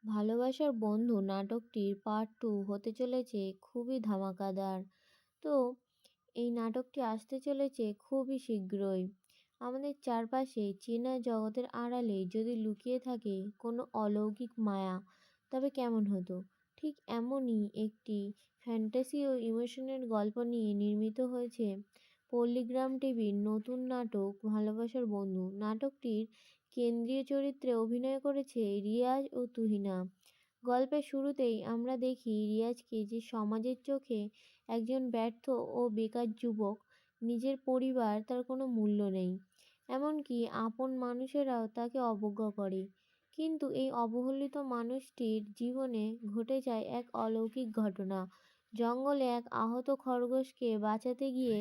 ভালোবাসার বন্ধু নাটকটির পার্ট 2 হতে চলেছে খুবই ধামাকাদার। তো এই নাটকটি আসতে চলেছে খুবই শীঘ্রই। আমাদের চারপাশে চেনা জগতের আড়ালে যদি লুকিয়ে থাকে কোনো অলৌকিক মায়া, তবে কেমন হতো? ঠিক এমনই একটি ফ্যান্টাসি ও ইমোশনের গল্প নিয়ে নির্মিত হয়েছে পল্লীগ্রাম টিভির নতুন নাটক ভালোবাসার বন্ধু। নাটকটির কেন্দ্রীয় চরিত্রে অভিনয় করেছে রিয়াজ ও তুহিনা। গল্পের শুরুতেই আমরা দেখি রিয়াজকে, যে সমাজের চোখে একজন ব্যর্থ ও বেকার যুবক। নিজের পরিবার তার কোনো মূল্য নেই, এমনকি আপন মানুষেরাও তাকে অবজ্ঞা করে। কিন্তু এই অবহেলিত মানুষটির জীবনে ঘটে যায় এক অলৌকিক ঘটনা। জঙ্গলে এক আহত খরগোশকে বাঁচাতে গিয়ে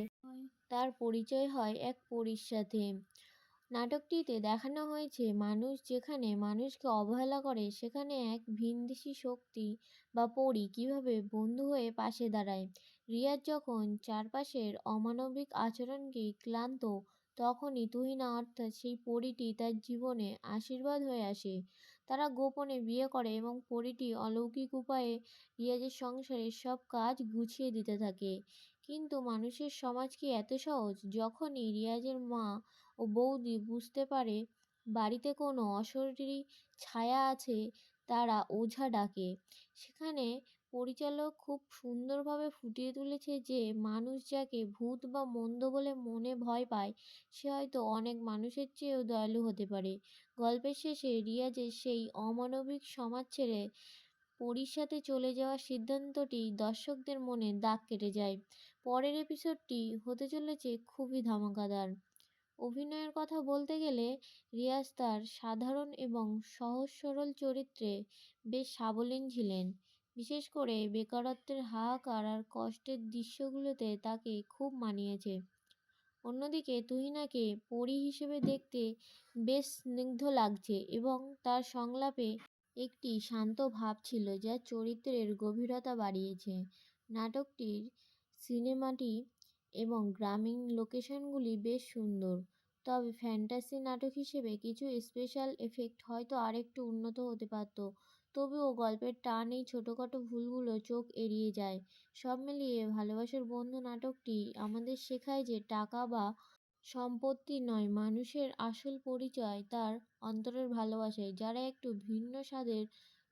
তার পরিচয় হয় এক পরীর সাথে। নাটকটিতে দেখানো হয়েছে মানুষ যেখানে মানুষকে অবহেলা করে, সেখানে এক ভিনদেশি শক্তি বা পরী কীভাবে বন্ধু হয়ে পাশে দাঁড়ায়। রিয়াজ যখন চারপাশের অমানবিক আচরণকে ক্লান্ত, তখনই তুহিনা অর্থাৎ সেই পরীটি তার জীবনে আশীর্বাদ হয়ে আসে। তারা গোপনে বিয়ে করে এবং পরীটি অলৌকিক উপায়ে রিয়াজের সংসারের সব কাজ গুছিয়ে দিতে থাকে। কিন্তু মানুষের সমাজ কি এত সহজ? যখনই রিয়াজের মা ও বৌদি বুঝতে পারে বাড়িতে কোনো অশরীরী ছায়া আছে, তারা ওঝা ডাকে। সেখানে পরিচালক খুব সুন্দরভাবে ফুটিয়ে তুলেছে যে মানুষ যাকে ভূত বা মন্দ বলে মনে ভয় পায়, সে হয়তো অনেক মানুষের চেয়েও দয়ালু হতে পারে। গল্পের শেষে রিয়াজের সেই অমানবিক সমাজ ছেড়ে পরীর সাথে চলে যাওয়ার সিদ্ধান্তটি দর্শকদের মনে দাগ কেটে যায়। পরের এপিসোডটি হতে চলেছে খুবই ধামাকাদার। অভিনয়ের কথা বলতে গেলে রিয়াজ তার সাধারণ এবং সহজ সরল চরিত্রে বেশ সাবলীল ছিলেন। বিশেষ করে বেকারত্বের হাহাকার আর কষ্টের দৃশ্যগুলোতে তাকে খুব মানিয়েছে। অন্যদিকে তুহিনাকে পরী হিসেবে দেখতে বেশ স্নিগ্ধ লাগছে এবং তার সংলাপে একটি শান্ত ভাব ছিল যা চরিত্রের গভীরতা বাড়িয়েছে। নাটকটির সিনেমাটি এবং গ্রামীণ লোকেশনগুলি বেশ সুন্দর, তবে ফ্যান্টাসি নাটক হিসেবে কিছু স্পেশাল এফেক্ট হয়তো আরেকটু উন্নত হতে পারত। তবুও গল্পের টান এই ছোটোখাটো ভুলগুলো চোখ এড়িয়ে যায়। সব মিলিয়ে ভালোবাসার বন্ধু নাটকটি আমাদের শেখায় যে টাকা বা সম্পত্তি নয়, মানুষের আসল পরিচয় তার অন্তরের ভালোবাসায়। যারা একটু ভিন্ন স্বাদের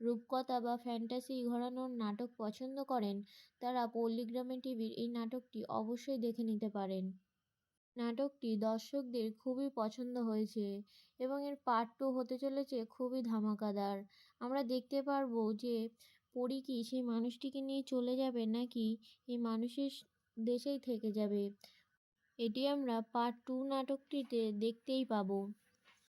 রূপকথা বা ফ্যান্টাসি ঘরানোর নাটক পছন্দ করেন, তারা পল্লীগ্রামে টিভির এই নাটকটি অবশ্যই দেখে নিতে পারেন। নাটকটি দর্শকদের খুবই পছন্দ হয়েছে এবং এর পার্ট 2 হতে চলেছে খুবই ধামাকাদার। আমরা দেখতে পারবো যে পরী কি সেই মানুষটিকে নিয়ে চলে যাবে, নাকি এই মানুষের দেশেই থেকে যাবে। এটি আমরা পার্ট 2 নাটকটিতে দেখতেই পাবো।